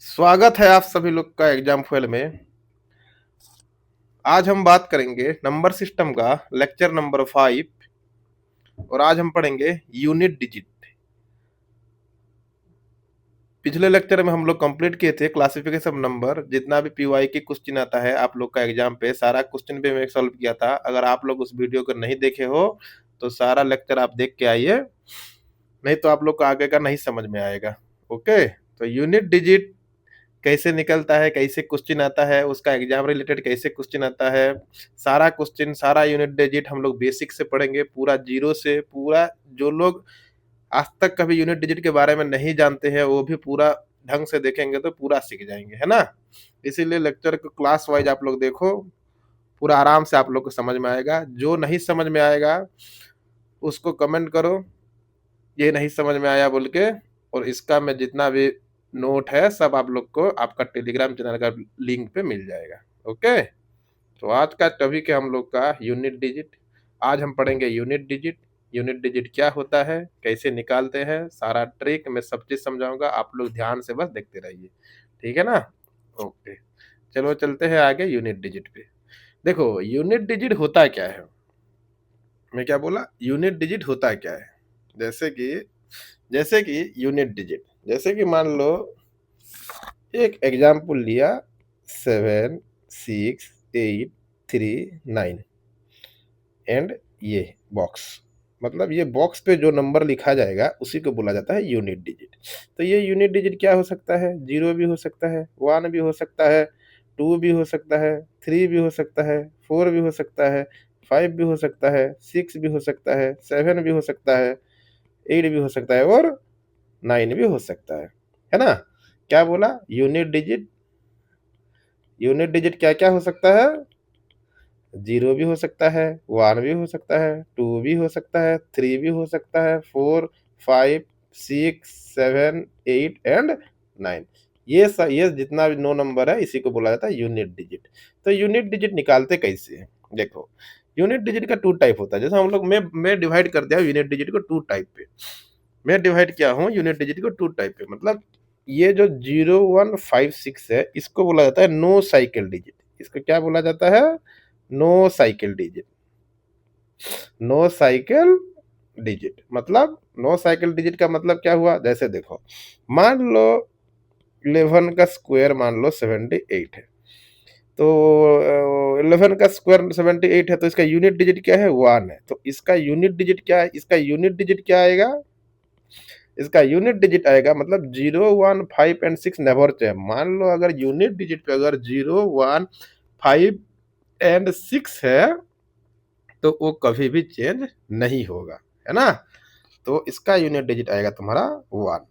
स्वागत है आप सभी लोग का एग्जाम फेल में। आज हम बात करेंगे नंबर सिस्टम का लेक्चर नंबर 5 और आज हम पढ़ेंगे यूनिट डिजिट। पिछले लेक्चर में हम लोग कंप्लीट किए थे क्लासिफिकेशन नंबर। जितना भी पीवाई की क्वेश्चन आता है आप लोग का एग्जाम पे, सारा क्वेश्चन पे मैं सॉल्व किया था। अगर आप लोग उस वीडियो को नहीं देखे हो तो सारा लेक्चर आप देख के आइए, नहीं तो आप लोग को आगे का नहीं समझ में आएगा। ओके, तो यूनिट डिजिट कैसे निकलता है, कैसे क्वेश्चन आता है, उसका एग्जाम रिलेटेड कैसे क्वेश्चन आता है, सारा क्वेश्चन, सारा यूनिट डिजिट हम लोग बेसिक से पढ़ेंगे, पूरा जीरो से। पूरा जो लोग आज तक कभी यूनिट डिजिट के बारे में नहीं जानते हैं वो भी पूरा ढंग से देखेंगे तो पूरा सीख जाएंगे, है ना। इसीलिए लेक्चर को क्लास वाइज आप लोग देखो, पूरा आराम से आप लोग को समझ में आएगा। जो नहीं समझ में आएगा उसको कमेंट करो, ये नहीं समझ में आया बोल के। और इसका मैं जितना भी नोट है सब आप लोग को आपका टेलीग्राम चैनल का लिंक पे मिल जाएगा। ओके, तो आज का टॉपिक है हम लोग का यूनिट डिजिट। आज हम पढ़ेंगे यूनिट डिजिट। यूनिट डिजिट क्या होता है, कैसे निकालते हैं, सारा ट्रिक मैं सब चीज समझाऊंगा। आप लोग ध्यान से बस देखते रहिए, ठीक है ना। ओके, चलो चलते हैं आगे यूनिट डिजिट पे। देखो यूनिट डिजिट होता क्या है, मैं क्या बोला, यूनिट डिजिट होता क्या है। जैसे कि यूनिट डिजिट, जैसे कि मान लो एक एग्जाम्पल लिया, 7, 6, 8, 3, 9 एंड ये बॉक्स, मतलब ये बॉक्स पे जो नंबर लिखा जाएगा उसी को बोला जाता है यूनिट डिजिट। तो ये यूनिट डिजिट क्या हो सकता है, जीरो भी हो सकता है, वन भी हो सकता है, टू भी हो सकता है, थ्री भी हो सकता है, फोर भी हो सकता है, फाइव भी हो सकता है, सिक्स भी हो सकता है, सेवन भी हो सकता है, एट भी हो सकता है और नाइन भी हो सकता है ना। क्या बोला, यूनिट डिजिट। यूनिट डिजिट क्या क्या हो सकता है, जीरो भी हो सकता है, वन भी हो सकता है, टू भी हो सकता है, थ्री भी हो सकता है, four, five, six, seven, eight and nine. ये जितना भी नो नंबर है इसी को बोला जाता है यूनिट डिजिट। तो यूनिट डिजिट निकालते कैसे हैं, देखो यूनिट डिजिट का टू टाइप होता है। जैसे हम लोग मैं डिवाइड कर दिया यूनिट डिजिट को टू टाइप पे। मैं डिवाइड किया हूँ यूनिट डिजिट को टू टाइप पे, मतलब ये जो 0156 है इसको बोला जाता है नो साइकिल डिजिट। इसको क्या बोला जाता है, no cycle digit. No cycle digit मतलब, नो साइकिल डिजिट का मतलब क्या हुआ, जैसे देखो मान लो 11 का स्क्वायर मान लो 78 है, तो 11 का स्क्वायर 78 है, तो इसका यूनिट डिजिट क्या है, वन है। तो इसका यूनिट डिजिट क्या है, इसका यूनिट डिजिट क्या आएगा, इसका यूनिट डिजिट आएगा, मतलब 0, 1, 5 एंड 6 नेवर चेंज। मान लो अगर यूनिट डिजिट पे अगर 0, 1, 5 एंड 6 है तो वो कभी भी चेंज नहीं होगा, है ना। तो इसका यूनिट डिजिट आएगा तुम्हारा वन।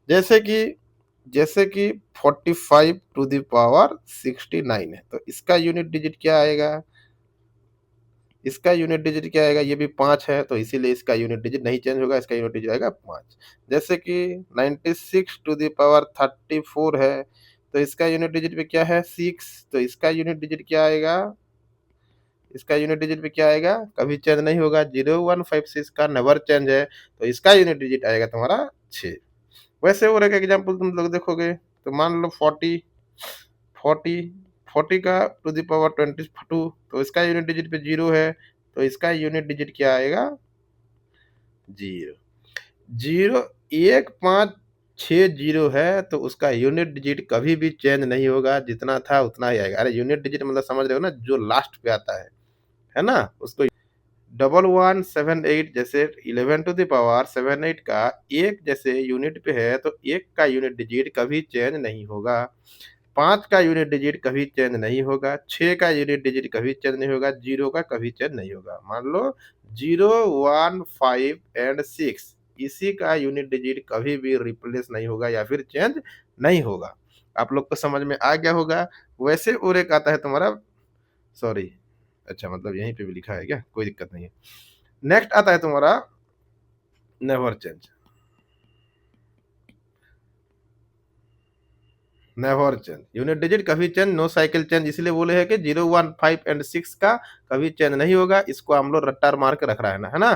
जैसे कि 45 टू द पावर 69 है, तो इसका यूनिट डिजिट क्या आएगा, इसका यूनिट डिजिट क्या आएगा, ये भी 5 है तो इसीलिए इसका यूनिट डिजिट नहीं चेंज होगा, इसका यूनिट डिजिट आएगा 5। जैसे कि 96 टू द पावर 34 है, तो इसका यूनिट डिजिट पे क्या है, 6, तो इसका यूनिट डिजिट क्या आएगा, इसका यूनिट डिजिट पे क्या आएगा, कभी चेंज नहीं होगा, 0156 का नेवर चेंज है, तो इसका यूनिट डिजिट आएगा तुम्हारा 6। वैसे और एक एग्जांपल तुम लोग देखोगे, तो मान लो 40 40 का टू द पावर 22, तो इसका यूनिट डिजिट पे 0 है, तो इसका यूनिट डिजिट क्या आएगा, 0। 0, 1, 5, 6 0 है, तो उसका यूनिट डिजिट कभी भी चेंज नहीं होगा, जितना था उतना ही आएगा। अरे यूनिट डिजिट मतलब समझ रहे हो ना, जो लास्ट पे आता है ना, उसको 1178। जैसे 11 टू द पावर 78 का एक जैसे यूनिट पे है, तो एक का यूनिट डिजिट कभी चेंज नहीं होगा, 5 का यूनिट डिजिट कभी चेंज नहीं होगा, 6 का यूनिट डिजिट कभी चेंज नहीं होगा, 0 का कभी चेंज नहीं होगा। मान लो 0, 1, 5 एंड 6, इसी का यूनिट डिजिट कभी भी रिप्लेस नहीं होगा या फिर चेंज नहीं होगा। आप लोग को समझ में आ गया होगा। वैसे और एक आता है तुम्हारा, सॉरी, अच्छा मतलब यहीं पे भी लिखा है क्या, कोई दिक्कत नहीं है। नेक्स्ट आता है तुम्हारा never change. Never change unit digit कभी चेंज, नो साइकिल चेंज, इसलिए बोले हैं कि 0, 1, 5 एंड 6 का कभी चेंज नहीं होगा। इसको हम लोग रट्टा मार के रख रहा है ना, है ना।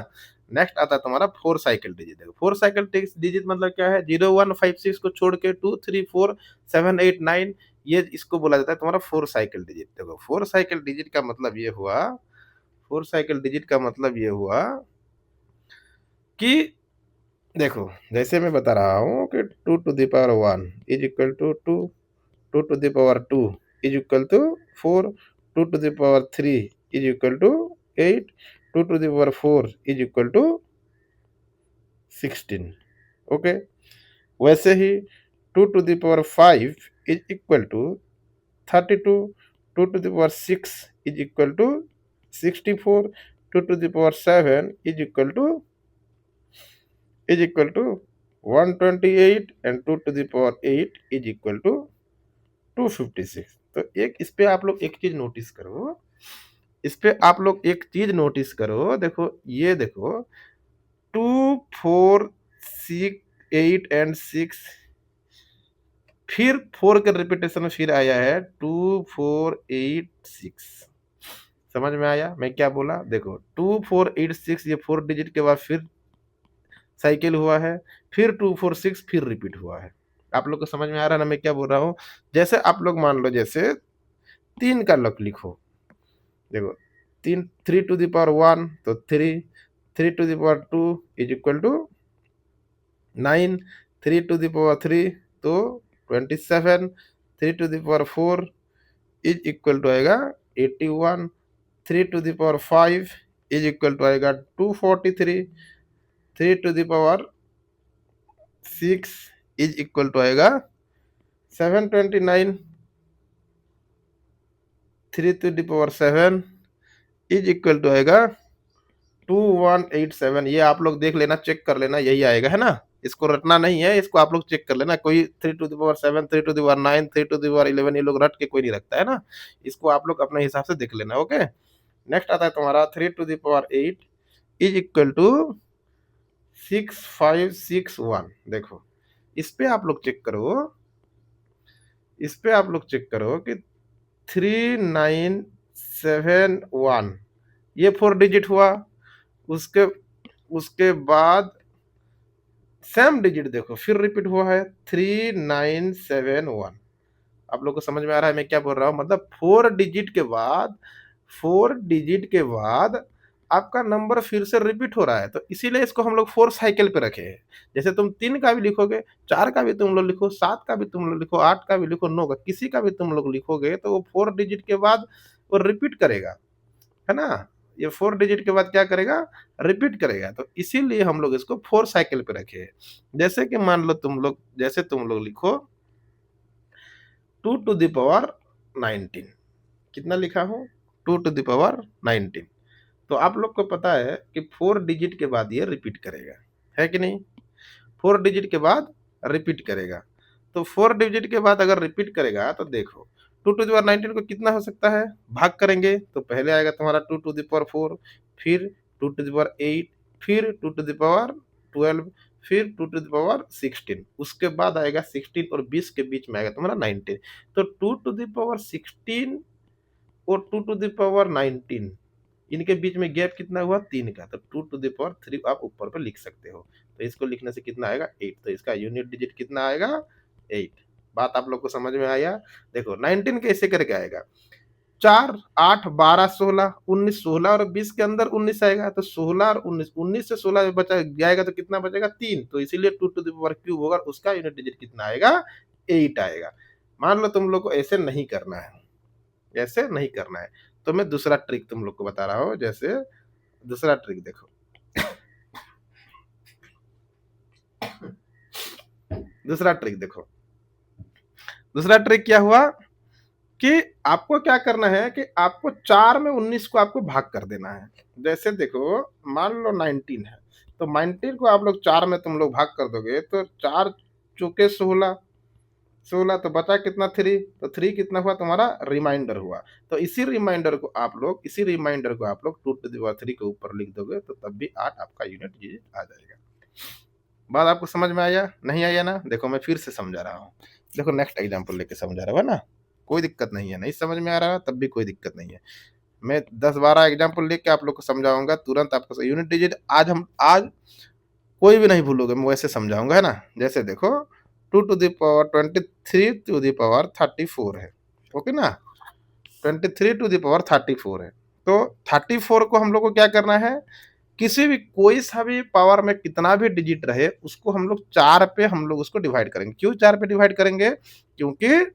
नेक्स्ट आता है तुम्हारा 4 साइकिल डिजिट। देखो 4 साइकिल डिजिट मतलब क्या है, 0 1 5 6 को छोड़ के 2 3 4 7 8 9, ये इसको बोला जाता है तुम्हारा 4 साइकिल डिजिट। देखो 4 साइकिल डिजिट का मतलब ये हुआ, 4 साइकिल डिजिट का मतलब ये हुआ कि देखो जैसे मैं बता रहा हूँ कि 2 to the power 1 is equal to 2, 2 to the power 2 is equal to 4, 2 to the power 3 is equal to 8, 2 to the power 4 is equal to 16। Okay, वैसे ही 2 to the power 5 is equal to 32, 2 to the power 6 is equal to 64, 2 to the power 7 is equal to 128 and 2 to the power 8 is equal to 256। तो एक इस पे आप लोग एक चीज नोटिस करो, इस पे आप लोग एक चीज नोटिस करो, देखो ये देखो 2 4 6 8 एंड 6, फिर 4 के रिपीटेशन में फिर आया है 2 4 8 6। समझ में आया मैं क्या बोला? देखो 2 4 8 6 ये 4 डिजिट के बाद फिर साइकिल हुआ है, फिर 2 4 6 फिर रिपीट हुआ है। आप लोग को समझ में आ रहा है ना मैं क्या बोल रहा हूँ? जैसे आप लोग मान लो जैसे 3 का लक लिखो, देखो 3 टू द पावर 1 तो 3, 3 to the power 2 is equal to 9, 3 to the power 3 तो 27, 3 to the power 4 is equal to आएगा 81, 3 to the power 5 is equal to आएगा 243, 3 to the power 6 is equal to आएगा 729, 3 to the power 7 is equal to आएगा 2187। ये आप लोग देख लेना, चेक कर लेना, यही आएगा है ना, इसको रटना नहीं है, इसको आप लोग चेक कर लेना। कोई 3 to the power 7, 3 to the power 9, 3 to the power 11 ये लोग रट के कोई नहीं रखता है ना, इसको आप लोग अपने हिसाब से देख लेना। ओके, नेक्स्ट आता है तुम्हारा 3 to the power 8 is equal to 6561। देखो इस पे आप लोग चेक करो, इस पे आप लोग चेक करो कि 3971 ये 4 डिजिट हुआ, उसके उसके बाद सेम डिजिट देखो फिर रिपीट हुआ है 3971। आप लोग को समझ में आ रहा है मैं क्या बोल रहा हूँ? मतलब 4 डिजिट के बाद, 4 डिजिट के बाद आपका नंबर फिर से रिपीट हो रहा है, तो इसीलिए इसको हम लोग 4 साइकिल पे रखे हैं। जैसे तुम 3 का भी लिखोगे, 4 का भी तुम लोग लिखो, 7 का भी तुम लोग लिखो, 8 का भी लिखो, 9 का किसी का भी तुम लोग लिखोगे तो वो 4 डिजिट के बाद वो रिपीट करेगा, है ना? ये 4 डिजिट के बाद क्या करेगा? रिपीट करेगा। तो इसीलिए हम लोग इसको 4 साइकिल पे रखे हैं। जैसे कि मान लो तुम लोग, जैसे तुम लोग लिखो 2 टू द पावर 19, कितना लिखा हूँ? 2 टू द पावर 19। तो आप लोग को पता है कि 4 डिजिट के बाद ये रिपीट करेगा, है कि नहीं? 4 डिजिट के बाद रिपीट करेगा। तो 4 डिजिट के बाद अगर रिपीट करेगा तो देखो 2 टू द पावर 19 को कितना हो सकता है? भाग करेंगे तो पहले आएगा तुम्हारा 2 टू द पावर 4, फिर 2 टू द पावर 8, फिर 2 टू द पावर 12, फिर 2 टू द पावर 16, उसके बाद आएगा 16 और 20 के बीच में आएगा तुम्हारा 19। तो 2 टू द पावर 16 और 2 टू द पावर 19, इनके बीच में गैप कितना हुआ? 3 का। तो 2 टू द पावर 3 आप ऊपर पे लिख सकते हो। तो इसको लिखने से कितना आएगा? 8। तो इसका यूनिट डिजिट कितना आएगा? 8। बात आप लोग को समझ में आया? देखो 19 कैसे करके आएगा? 4 8 12 16 19, 16 और 20 के अंदर 19 आएगा, तो 16 और 19, 19 से 16 बचा जाएगा तो कितना बचेगा? 3। तो इसीलिए 2 टू द पावर क्यूब होगा, उसका यूनिट डिजिट कितना आएगा? 8 आएगा। मान लो तुम लोग को ऐसे नहीं करना है, ऐसे नहीं करना है, तो मैं दूसरा ट्रिक तुम लोग को बता रहा हूँ। जैसे दूसरा ट्रिक देखो, दूसरा ट्रिक देखो, दूसरा ट्रिक क्या हुआ कि आपको क्या करना है कि आपको 4 में 19 को आपको भाग कर देना है। जैसे देखो मान लो 19 है, तो 19 को आप लोग 4 में तुम लोग भाग कर दोगे तो 4 चौके 16, 16 तो बचा कितना? 3। तो 3 कितना हुआ तुम्हारा? रिमाइंडर हुआ। तो इसी रिमाइंडर को आप लोग 2 टू द पावर 3 के ऊपर लिख दोगे तो तब भी 8 आपका यूनिट डिजिट आ जाएगा। बात आपको समझ में आया? नहीं आया ना? देखो मैं फिर से समझा रहा हूँ। देखो नेक्स्ट एग्जांपल लेके समझा रहा हूँ ना, कोई दिक्कत नहीं है, नहीं समझ में आ रहा तब भी कोई दिक्कत नहीं है। मैं 10-12 एग्ज़ाम्पल लेके आप लोग को समझाऊँगा, तुरंत आपको यूनिट डिजिट आज कोई भी नहीं भूलोगे, मैं वैसे समझाऊँगा, है ना? जैसे देखो 2 to the power 23 to the power 34 है, ओके ना? 23 टू द पावर 34 है। तो 34 को हम लोग को क्या करना है, किसी भी कोई सा भी पावर में कितना भी डिजिट रहे, उसको हम लोग 4 पे हम लोग उसको डिवाइड करेंगे। क्यों 4 पे डिवाइड करेंगे? क्योंकि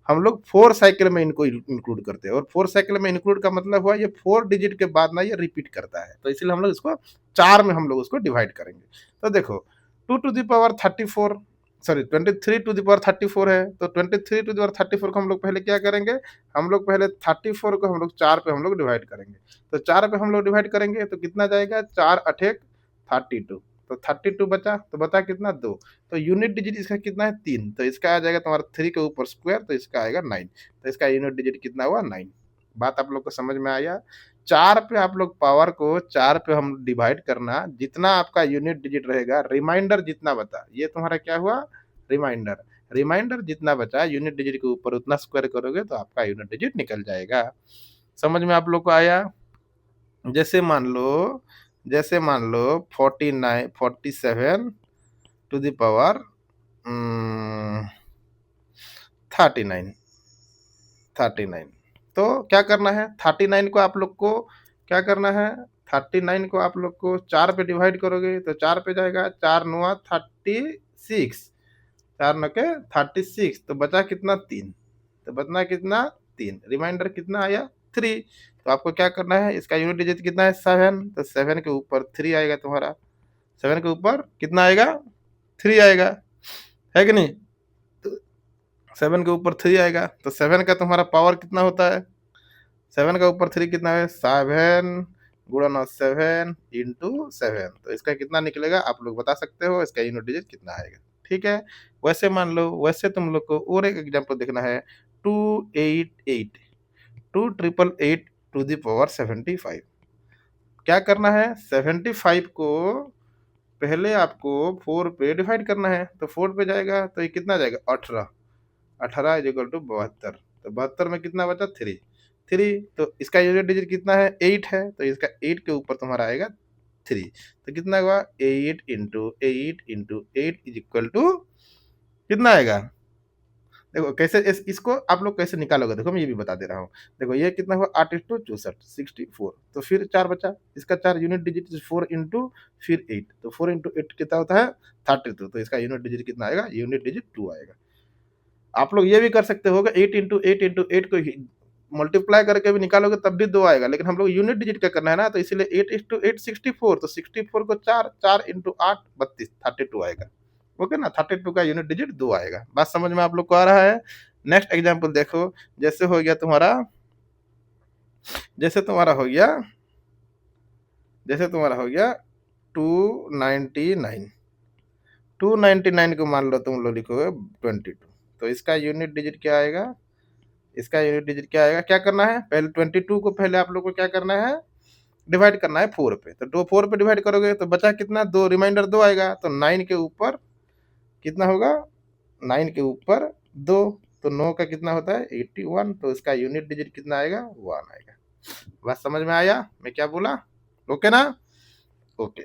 हम लोग 4 साइकिल में इनको इंक्लूड करते हैं और 4 साइकिल में इंक्लूड का मतलब हुआ ये 4 डिजिट के बाद ना ये रिपीट करता है। तो इसलिए हम लोग इसको 4 में हम लोग उसको डिवाइड करेंगे। तो देखो 2 to the power 34 sorry 23 to the power 34 है, तो 23 टू द पावर 34 को हम लोग पहले क्या करेंगे, हम लोग पहले 34 को हम लोग 4 पे हम लोग डिवाइड करेंगे। तो 4 पे हम लोग डिवाइड करेंगे तो कितना जाएगा, 4 अठेक 32, तो 32 बचा, तो बता कितना 2, तो यूनिट डिजिट इसका कितना है 3, तो इसका आ जाएगा तुम्हारा 3 के ऊपर स्क्वायर, तो इसका आएगा 9, तो इसका यूनिट डिजिट कितना हुआ 9। बात आप लोग को समझ में आया? 4 पे आप लोग पावर को 4 पे हम डिवाइड करना, जितना आपका यूनिट डिजिट रहेगा, रिमाइंडर जितना बचा, ये तुम्हारा क्या हुआ रिमाइंडर, रिमाइंडर जितना बचा यूनिट डिजिट के ऊपर उतना स्क्वायर करोगे तो आपका यूनिट डिजिट निकल जाएगा। समझ में आप लोग को आया? जैसे मान लो जैसे मान लो 49 47 टू द पावर 39 39, तो क्या करना है 39 को आप लोग को क्या करना है, 39 को आप लोग को 4 पे डिवाइड करोगे तो 4 पे जाएगा, 4 9 36, 4 9 के 36, तो बचा कितना 3, तो बचना कितना 3, रिमाइंडर कितना आया 3, तो आपको क्या करना है, इसका यूनिट डिजिट कितना है 7, तो 7 के ऊपर 3 आएगा तुम्हारा, 7 के ऊपर कितना आएगा 3 आएगा, है कि नहीं? तो 7 के ऊपर 3 आएगा, तो 7 का तुम्हारा पावर कितना होता है, 7 का ऊपर 3 कितना है 7 गुणा 7 इंटू 7, तो इसका कितना निकलेगा आप लोग बता सकते हो, इसका यूनिट डिजिट कितना आएगा, ठीक है? वैसे मान लो, वैसे तुम लोग को और एक एग्जांपल देखना है, 288 2 ट्रिपल 8 टू द पावर 75, क्या करना है 75 को पहले आपको 4 पे डिवाइड करना है, तो 4 पे जाएगा तो ये कितना जाएगा 18, 18 इज इक्वल टू 72, तो 72 में कितना बचा 3, 3, तो इसका यूनिट डिजिट कितना है 8 है, तो इसका 8 के ऊपर तुम्हारा आएगा 3, तो कितना हुआ 8 into 8 into 8 is equal to कितना आएगा, देखो कैसे इसको आप लोग कैसे निकालोगे, देखो मैं ये भी बता दे रहा हूँ। देखो ये कितना हुआ 8 इंटू 64 64, तो फिर 4 बचा, इसका 4 यूनिट डिजिट 4 इंटू फिर 8, तो 4 इंटू 8 कितना होता है 32, तो इसका यूनिट डिजिट कितना आएगा, यूनिट डिजिट 2 आएगा। आप लोग ये भी कर सकते हो 8 इंटू 8 इंटू 8 को मल्टीप्लाई करके भी निकालोगे तब भी 2 आएगा, लेकिन हम लोग यूनिट डिजिट का करना है ना, तो इसीलिए 8 इंटू 8 64, तो 64 को 4 4 इंटू 8 32 32 आएगा, ओके ना, 32 का यूनिट डिजिट 2 आएगा। बात समझ में आप लोग को आ रहा है? नेक्स्ट एग्जांपल देखो, जैसे हो गया तुम्हारा जैसे तुम्हारा हो गया जैसे तुम्हारा हो गया 299 299 को मान लो तुम लोग लिखोगे 22, तो इसका यूनिट डिजिट क्या आएगा, इसका यूनिट डिजिट क्या आएगा, क्या करना है पहले 22 को पहले आप लोग को क्या करना है डिवाइड करना है 4 पे, तो 4 पे डिवाइड करोगे तो बचा कितना 2, रिमाइंडर 2 आएगा, तो 9 के ऊपर कितना होगा 9 के ऊपर 2, तो 9 का कितना होता है 81, तो इसका यूनिट डिजिट कितना आएगा 1 आएगा। बात समझ में आया मैं क्या बोला, ओके ना? ओके।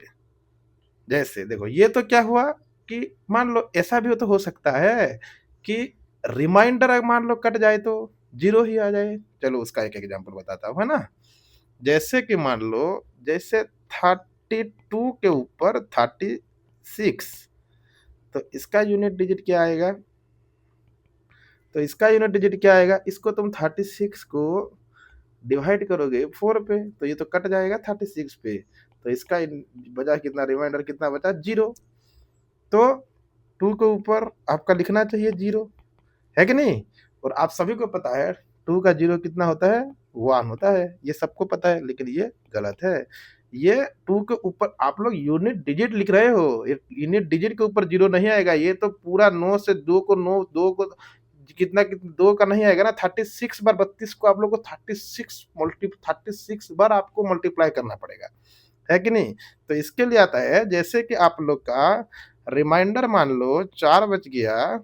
जैसे देखो ये तो क्या हुआ कि मान लो ऐसा भी तो हो सकता है कि रिमाइंडर मान लो कट जाए तो 0 ही आ जाए, चलो उसका एक एग्जांपल बताता हूँ, है ना? जैसे कि मान लो जैसे 32 के ऊपर 36, तो इसका यूनिट डिजिट क्या आएगा, तो इसका यूनिट डिजिट क्या आएगा, इसको तुम 36 को डिवाइड करोगे 4 पे तो ये तो कट जाएगा 36 पे, तो इसका बचा कितना, रिमाइंडर कितना बचा 0, तो 2 के ऊपर आपका लिखना चाहिए 0, है कि नहीं? और आप सभी को पता है 2 का 0 कितना होता है 1 होता है, ये सबको पता है, लेकिन ये गलत है। ये 2 के ऊपर आप लोग यूनिट डिजिट लिख रहे हो, यूनिट डिजिट के ऊपर 0 नहीं आएगा, ये तो पूरा 9 से 2 को 9 2 को कितना 2 का नहीं आएगा ना, 36 बार 32 को आप लोग को 36 बार आपको मल्टीप्लाई करना पड़ेगा, है कि नहीं? तो इसके लिए आता है जैसे कि आप लोग का रिमाइंडर मान लो 4 बच गया,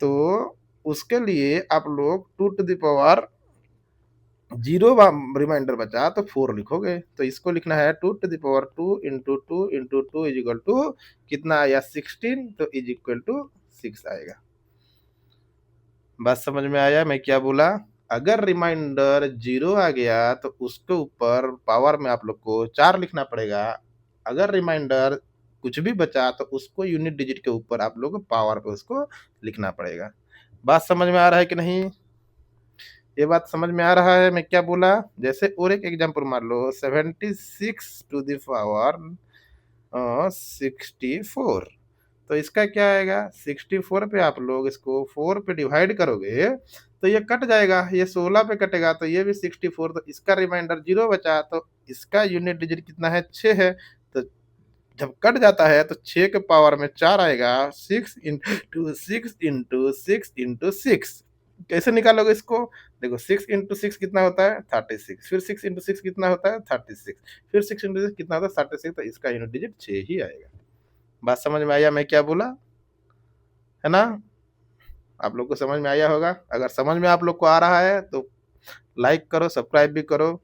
तो उसके लिए आप लोग 2 to the power zero remainder बचा तो 4 लिखोगे, तो इसको लिखना है 2 to the power 2 into two into two is equal to कितना आया 16, तो इज इक्वल टू 6 आएगा। बात समझ में आया मैं क्या बोला? अगर रिमाइंडर 0 आ गया तो उसके ऊपर पावर में आप लोग को 4 लिखना पड़ेगा। अगर रिमाइंडर कुछ भी बचा तो उसको यूनिट डिजिट के ऊपर आप लोग पावर पे उसको लिखना पड़ेगा। बात समझ में आ रहा है कि नहीं? ये बात समझ में आ रहा है मैं क्या बोला? जैसे और एक एग्जांपल मान लो 76 टू द पावर 64, तो इसका क्या आएगा 64 पे आप लोग इसको 4 पे डिवाइड करोगे तो ये कट जाएगा, ये 16 पे कटेगा तो ये भी 64, तो इसका रिमाइंडर 0 बचा, तो इसका यूनिट डिजिट कितना है 6 है। तो जब कट जाता है तो 6 के पावर में 4 आएगा, 6 into six into six into six. कैसे निकालोगे इसको? देखो 6 इंटू सिक्स कितना होता है 36, फिर 6 इंटू सिक्स कितना होता है 36, फिर 6 इंटू सिक्स कितना होता है 36, तो इसका यूनिट डिजिट 6 ही आएगा। बात समझ में आया मैं क्या बोला? है ना? आप लोग को समझ में आया होगा। अगर समझ में आप लोग को आ रहा है तो लाइक करो, सब्सक्राइब भी करो।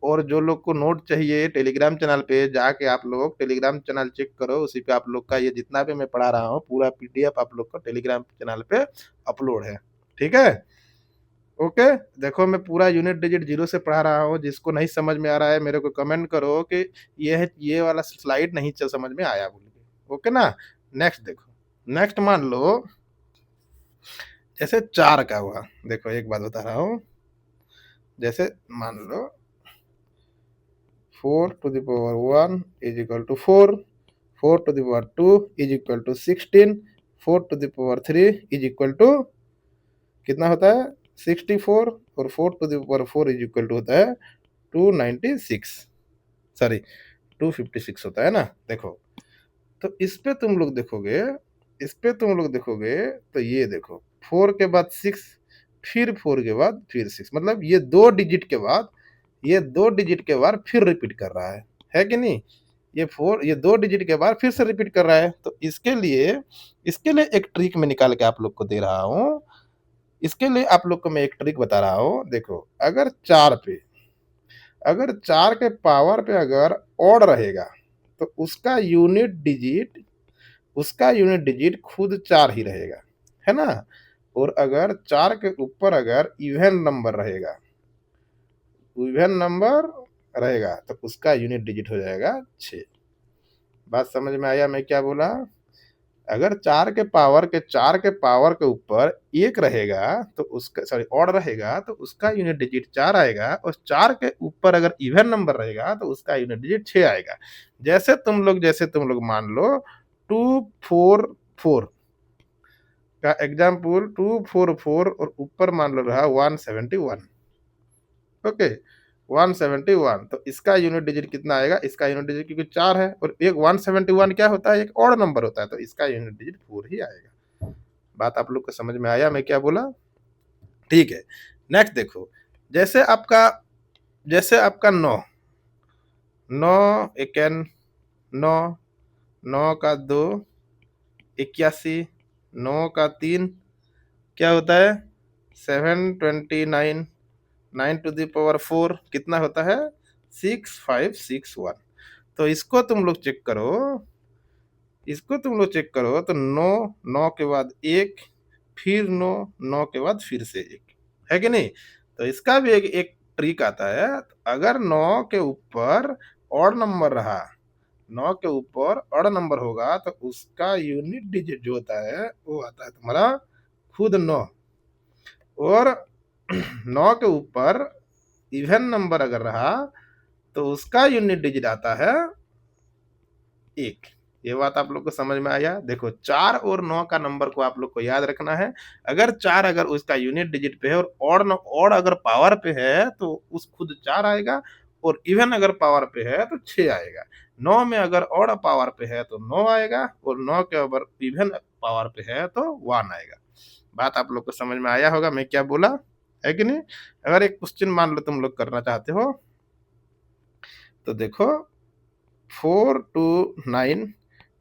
और जो लोग को नोट चाहिए टेलीग्राम चैनल पे जाके आप लोग टेलीग्राम चैनल चेक करो, उसी पे आप लोग का ये जितना भी मैं पढ़ा रहा हूँ पूरा पीडीएफ आप लोग को टेलीग्राम चैनल पे अपलोड है। ठीक है? ओके। देखो मैं पूरा यूनिट डिजिट जीरो से पढ़ा रहा हूँ, जिसको नहीं समझ में आ रहा है मेरे को कमेंट करो कि ये वाला स्लाइड नहीं चल समझ में आया बोल के। ओके ना? नेक्स्ट देखो, नेक्स्ट मान लो जैसे 4 का हुआ। देखो एक बात बता रहा हूँ, जैसे मान लो 4 to the power 1 is equal to 4, 4 to the power 2 is equal to 16, 4 to the power 3 is equal to कितना होता है 64, और 4 to the power 4 is equal to होता है 296, सॉरी 256 होता है ना। देखो तो इस पे तुम लोग देखोगे, इस पे तुम लोग देखोगे तो ये देखो 4 के बाद 6, फिर 4 के बाद फिर 6, मतलब ये 2 डिजिट के बाद, ये 2 डिजिट के बाद फिर रिपीट कर रहा है कि नहीं? ये 2 डिजिट के बाद फिर से रिपीट कर रहा है। तो इसके लिए एक ट्रिक मैं निकाल के आप लोग को दे रहा हूँ। इसके लिए आप लोग को मैं एक ट्रिक बता रहा हूँ। देखो अगर 4 के पावर पे अगर ऑड रहेगा तो उसका यूनिट डिजिट खुद 4 ही रहेगा, है ना? और अगर 4 के ऊपर अगर इवन नंबर रहेगा तो उसका यूनिट डिजिट हो जाएगा 6। बात समझ में आया मैं क्या बोला? अगर 4 के पावर के ऊपर एक रहेगा तो उसका सॉरी ऑड रहेगा तो उसका यूनिट डिजिट 4 आएगा, और 4 के ऊपर अगर इवन नंबर रहेगा तो उसका यूनिट डिजिट 6 आएगा। जैसे तुम लोग मान लो 244 का एग्जाम्पल, 244 और ऊपर मान लो रहा 171। ओके, 171, तो इसका यूनिट डिजिट कितना आएगा? इसका यूनिट डिजिट क्योंकि 4 है और एक 171 क्या होता है, एक ऑड नंबर होता है, तो इसका यूनिट डिजिट 4 ही आएगा। बात आप लोग को समझ में आया मैं क्या बोला? ठीक है। नेक्स्ट देखो, जैसे आपका 9, 9 इक्यान 9, 9 का 2 81, 9 का 3 क्या होता है 729, 9 टू द पावर 4 कितना होता है 6561। तो इसको तुम लोग चेक करो तो 9, 9 के बाद 1, फिर 9, 9 के बाद फिर से 1, है कि नहीं? तो इसका भी एक ट्रिक आता है। अगर 9 के ऊपर ऑड नंबर रहा, 9 के ऊपर ऑड नंबर होगा तो उसका यूनिट डिजिट जो होता है वो आता है तुम्हारा खुद 9, और 9 के ऊपर इवन नंबर अगर रहा तो उसका यूनिट डिजिट आता है 1। ये बात आप लोग को समझ में आया? देखो 4 और 9 का नंबर को आप लोग को याद रखना है। अगर 4 अगर उसका यूनिट डिजिट पे है और ऑड अगर पावर पे है तो उस खुद 4 आएगा, और इवन अगर पावर पे है तो 6 आएगा। 9 में अगर ऑड पावर पे है तो 9 आएगा, और 9 के अगर इवन पावर पे है तो 1 आएगा। बात आप लोग को समझ में आया होगा मैं क्या बोला, है कि नहीं? अगर एक क्वेश्चन मान लो तुम लोग करना चाहते हो तो देखो 4 टू 9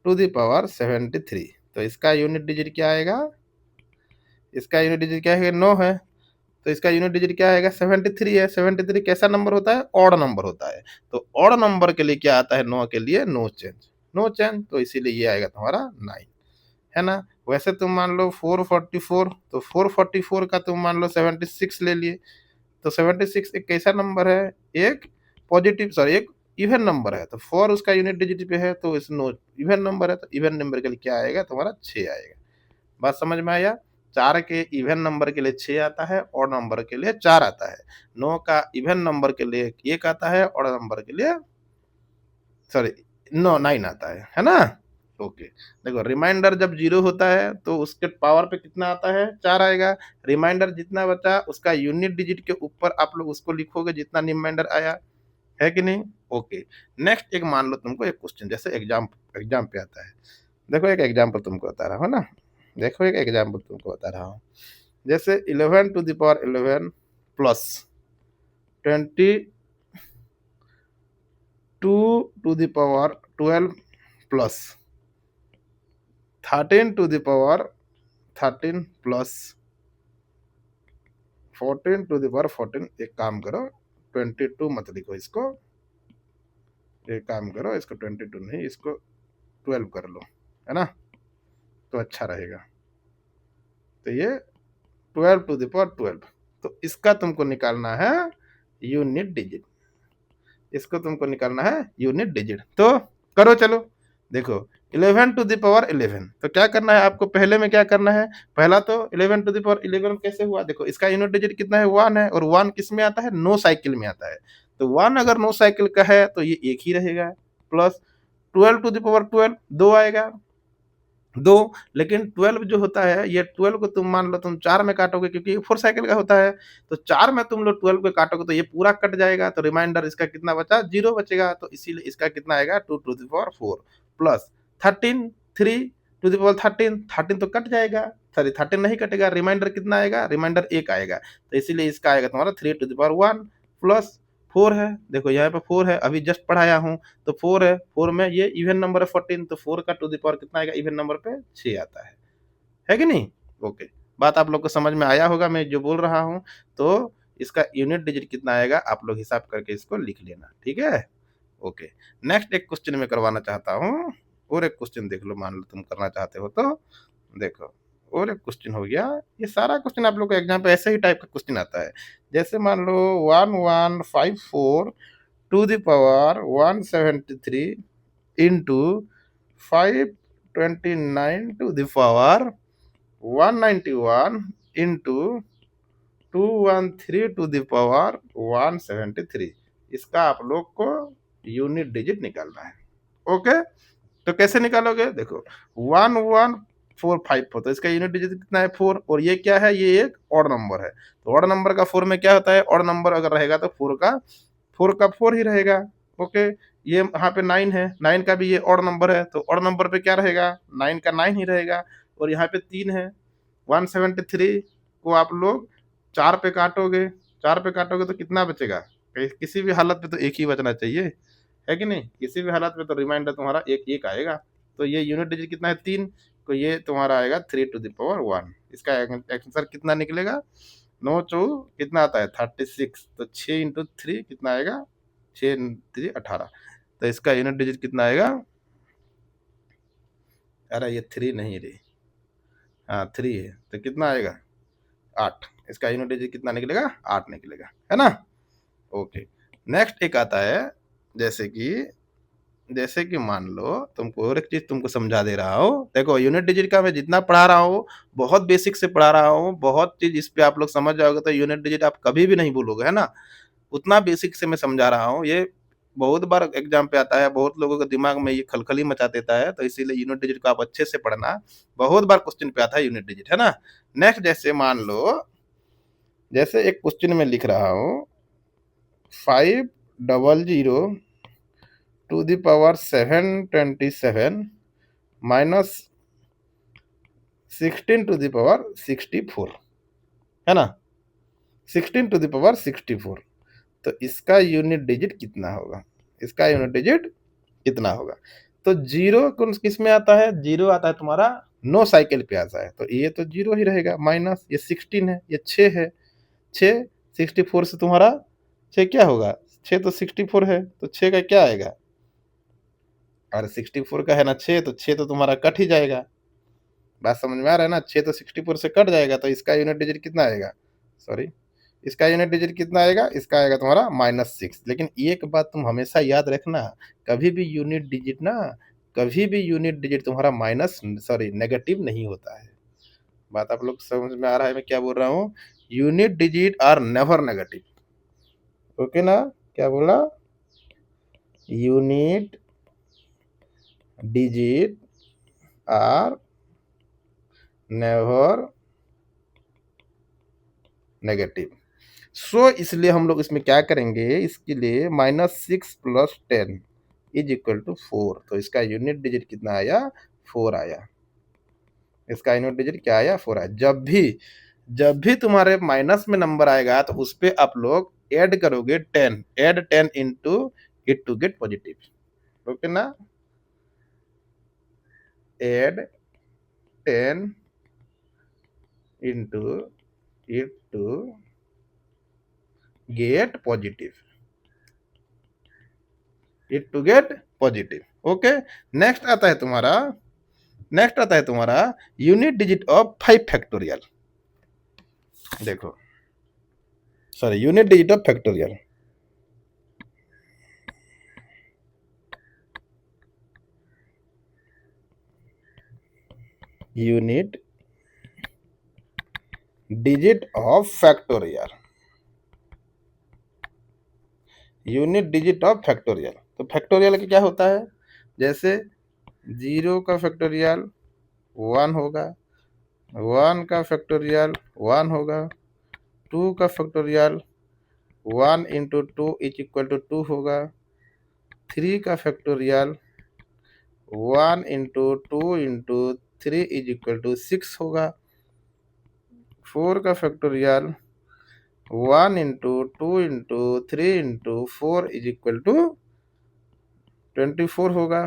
टू द पावर 73, तो इसका यूनिट डिजिट क्या आएगा? इसका यूनिट डिजिट क्या है 9 है, तो इसका यूनिट डिजिट क्या आएगा? 73 है। 73 कैसा नंबर होता है? ऑड नंबर होता है। तो ऑड नंबर के लिए क्या आता है? 9 के लिए नो चेंज, नो चेंज, तो इसीलिए ये आएगा तुम्हारा 9, है ना? वैसे तुम मान लो 444, तो 444 का तुम मान लो 76 ले लिए, तो 76 एक कैसा नंबर है? एक पॉजिटिव, सॉरी, एक इवन नंबर है, तो 4 उसका यूनिट डिजिट पे है, तो इस नो इवन नंबर है, तो इवन नंबर के लिए क्या आएगा तुम्हारा? 6 आएगा। बात समझ में आया? 4 के इवन नंबर के लिए 6 आता है, ऑड नंबर के लिए 4 आता है। 9 का इवन नंबर के लिए 1 आता है, ऑड नंबर के लिए, सॉरी, 9 आता है ना? ओके। देखो, रिमाइंडर जब 0 होता है तो उसके पावर पे कितना आता है? 4 आएगा। रिमाइंडर जितना बचा उसका यूनिट डिजिट के ऊपर आप लोग उसको लिखोगे जितना रिमाइंडर आया, है कि नहीं? ओके। नेक्स्ट एक मान लो तुमको एक क्वेश्चन, जैसे एग्जाम एग्जाम पे आता है। देखो एक एग्जाम्पल तुमको बता रहा हूँ ना, देखो एक एग्जाम्पल तुमको बता रहा हूँ। जैसे 11 to the power 11 plus 22 to the power 12 plus 13 to the power 13 plus 14 to the power 14। एक काम करो, 22 मत लिखो इसको, एक काम करो, इसको 22 नहीं, इसको 12 कर लो, है ना? तो अच्छा रहेगा। तो ये 12 टू द पावर 12, तो इसका तुमको निकालना है यूनिट डिजिट, इसको तुमको निकालना है यूनिट डिजिट। तो करो, चलो देखो, 11 टू द पावर 11, तो क्या करना है आपको? पहले में क्या करना है? पहला तो 11 टू द पावर 11 कैसे हुआ? देखो इसका यूनिट डिजिट कितना है? 1 है, और 1 किस में आता है? नो साइकिल में आता है। तो 1 अगर नो साइकिल का है तो ये एक ही रहेगा, प्लस 12 टू द पावर 12 2 आएगा, 2। लेकिन 12 जो होता है, ये 12 को तुम मान लो तुम 4 में काटोगे, क्योंकि ये 4 साइकिल का होता है, तो 4 में तुम लोग 12 को काटोगे तो ये पूरा कट जाएगा, तो रिमाइंडर इसका कितना बचा? 0 बचेगा। तो इसीलिए इसका कितना आएगा? 2 to the power 4 plus 13 3 to the power 13, 13 तो कट जाएगा, सॉरी 13 नहीं कटेगा, रिमाइंडर कितना आएगा? रिमाइंडर 1 आएगा, तो इसीलिए इसका आएगा तुम्हारा 3 टू द पावर 1 प्लस 4 है। देखो यहाँ पे 4 है, अभी जस्ट पढ़ाया हूँ, तो 4 है, 4 में ये इवन नंबर है 14, तो 4 का टू द पावर कितना आएगा? इवन नंबर पे 6 आता है कि नहीं? ओके। बात आप लोग को समझ में आया होगा मैं जो बोल रहा हूँ। तो इसका यूनिट डिजिट कितना आएगा आप लोग हिसाब करके इसको लिख लेना, ठीक है? ओके। नेक्स्ट एक क्वेश्चन मैं करवाना चाहता हूँ, और एक क्वेश्चन देख लो, मान लो तुम करना चाहते हो तो देखो, और एक क्वेश्चन हो गया। ये सारा क्वेश्चन आप लोग को एग्जाम पे ऐसे ही टाइप का क्वेश्चन आता है। जैसे मान लो 1154 to the power 173 into 529 to the power 191 into 213 to the power 173। इसका आप लोग को यूनिट डिजिट निकालना है। ओके, तो कैसे निकालोगे? देखो 11454, तो इसका यूनिट डिजिट कितना है? 4, और ये क्या है? ये एक ऑड नंबर है, तो ऑड नंबर का 4 में क्या होता है? ऑड नंबर अगर रहेगा तो 4 ही रहेगा। ओके, ये यहाँ पे 9 है, 9 का भी ये ऑड नंबर है, तो ऑड नंबर पे क्या रहेगा? 9 का 9 ही रहेगा, और यहाँ पे 3 है। 173 को आप लोग 4 पे काटोगे, 4 पे काटोगे तो कितना बचेगा? किसी भी हालत पे तो एक ही बचना चाहिए, है कि नहीं? किसी भी हालत में तो रिमाइंडर तुम्हारा एक एक आएगा। तो ये यूनिट डिजिट कितना है? 3, तो ये तुम्हारा आएगा 3 टू द पावर 1। इसका आंसर कितना निकलेगा? 9 चौ कितना आता है? 36, तो 6 इंटू 3 कितना आएगा? 6 3 18, तो इसका यूनिट डिजिट कितना आएगा? अरे ये 3 नहीं रे, हाँ 3 है, तो कितना आएगा? 8। इसका यूनिट डिजिट कितना निकलेगा? 8 निकलेगा, है ना? ओके। नेक्स्ट एक आता है, जैसे कि मान लो तुमको और एक चीज तुमको समझा दे रहा हूँ। देखो यूनिट डिजिट का मैं जितना पढ़ा रहा हूँ, बहुत बेसिक से पढ़ा रहा हूँ, बहुत चीज इस पे आप लोग समझ जाओगे, तो यूनिट डिजिट आप कभी भी नहीं भूलोगे, है ना? उतना बेसिक से मैं समझा रहा हूँ। ये बहुत बार एग्जाम पे आता है, बहुत लोगों के दिमाग में ये खलखली मचा देता है, तो इसीलिए यूनिट डिजिट को आप अच्छे से पढ़ना। बहुत बार क्वेश्चन पे आता है यूनिट डिजिट, है ना? नेक्स्ट जैसे मान लो, जैसे एक क्वेश्चन में लिख रहा हूँ, 500 to the power 727 minus 16 to the power 64, है ना? 16 टू द पावर 64, तो इसका यूनिट डिजिट कितना होगा? इसका यूनिट डिजिट कितना होगा? तो जीरो किस में आता है? जीरो आता है तुम्हारा नो साइकिल पे आता है, तो ये तो जीरो ही रहेगा, माइनस ये 16 है, ये 6 है, 6 64 से तुम्हारा 6 क्या होगा? 6 तो 64 है, तो 6 का क्या आएगा? और 64 का है ना 6 तो 6 तो तुम्हारा कट ही जाएगा। बात समझ में आ रहा है ना? 6 तो 64 से कट जाएगा तो इसका यूनिट डिजिट कितना आएगा? सॉरी, इसका यूनिट डिजिट कितना आएगा? इसका आएगा तुम्हारा -6। लेकिन एक बात तुम हमेशा याद रखना, कभी भी यूनिट डिजिट ना, कभी भी यूनिट डिजिट तुम्हारा माइनस सॉरी नेगेटिव नहीं होता है। बात आप लोग समझ में आ रहा है मैं क्या बोल रहा हूँ? Unit digit are never negative. Okay ना? क्या बोला? Unit digit are never negative. So इसलिए हम लोग इसमें क्या करेंगे, इसके लिए -6 + 10 = 4। तो इसका यूनिट डिजिट कितना आया? 4 आया। इसका यूनिट डिजिट क्या आया? 4 आया। जब भी तुम्हारे माइनस में नंबर आएगा तो उस पे आप लोग ऐड करोगे 10, add 10 into it to get positive. Okay ना? Add 10 into it to get positive, it to get positive. Okay. Next आता है तुम्हारा यूनिट डिजिट ऑफ 5 फैक्टोरियल। देखो, sorry, unit digit of factorial. Unit digit of factorial, unit digit of factorial. तो factorial का क्या होता है? जैसे 0 का फैक्टोरियल 1 होगा, 1 का फैक्टोरियल 1 होगा, 2 का फैक्टोरियल 1 इंटू 2 = 2 होगा, 3 का फैक्टोरियल 1 इंटू 2 इंटू 3 = 6 होगा, 4 का फैक्टोरियल 1 इंटू 2 इंटू 3 इंटू 4 = 24 होगा,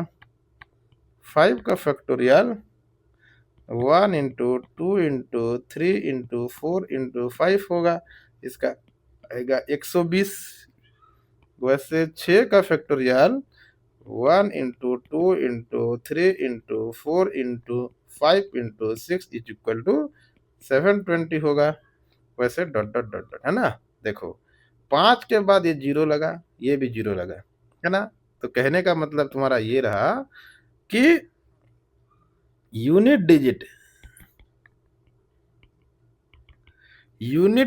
5 का factorial 1 into 2 into 3 into 4 into 5 होगा, इसका आएगा 120। वैसे 6 का factorial 1 into 2 into 3 into 4 into 5 into 6 = 720 होगा। वैसे डॉट डॉट डॉट डॉट, है ना? देखो, 5 के बाद ये 0 लगा, ये भी 0 लगा, है ना? तो कहने का मतलब तुम्हारा ये रहा कि यूनिट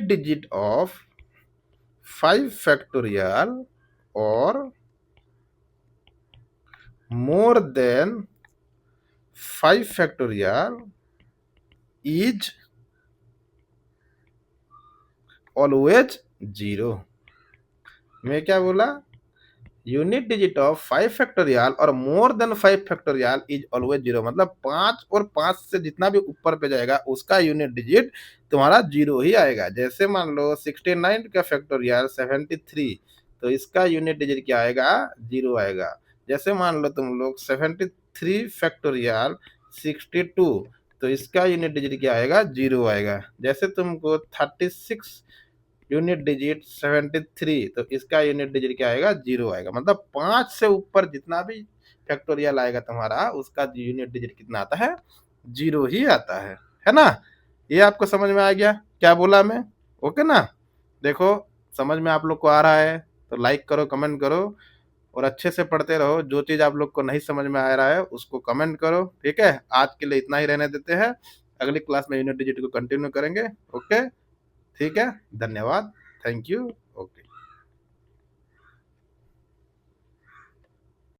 डिजिट ऑफ 5 फैक्टोरियल और more than 5 factorial is always 0। मैं क्या बोला? यूनिट डिजिट ऑफ 5 फैक्टोरियल और more than 5 factorial is always 0। मतलब 5 और 5 से जितना भी ऊपर पे जाएगा उसका यूनिट डिजिट तुम्हारा 0 ही आएगा। जैसे मान लो 69 का फैक्टोरियल 73, तो इसका यूनिट डिजिट क्या आएगा? 0 आएगा। जैसे मान लो तुम लोग 73 फैक्टोरियल 62, तो इसका यूनिट डिजिट क्या आएगा? 0 आएगा। जैसे तुमको 36 यूनिट डिजिट 73, तो इसका यूनिट डिजिट क्या आएगा? 0 आएगा। मतलब 5 से ऊपर जितना भी फैक्टोरियल आएगा तुम्हारा, उसका यूनिट डिजिट कितना आता है? 0 ही आता है ना? ये आपको समझ में आ गया क्या बोला मैं? ओके ना? देखो, समझ में आप लोग को आ रहा है तो लाइक करो, कमेंट करो और अच्छे से पढ़ते रहो। जो चीज़ आप लोग को नहीं समझ में आ रहा है उसको कमेंट करो, ठीक है? आज के लिए इतना ही रहने देते हैं, अगली क्लास में यूनिट डिजिट को कंटिन्यू करेंगे। ओके, ठीक है? धन्यवाद। Thank you. ओके।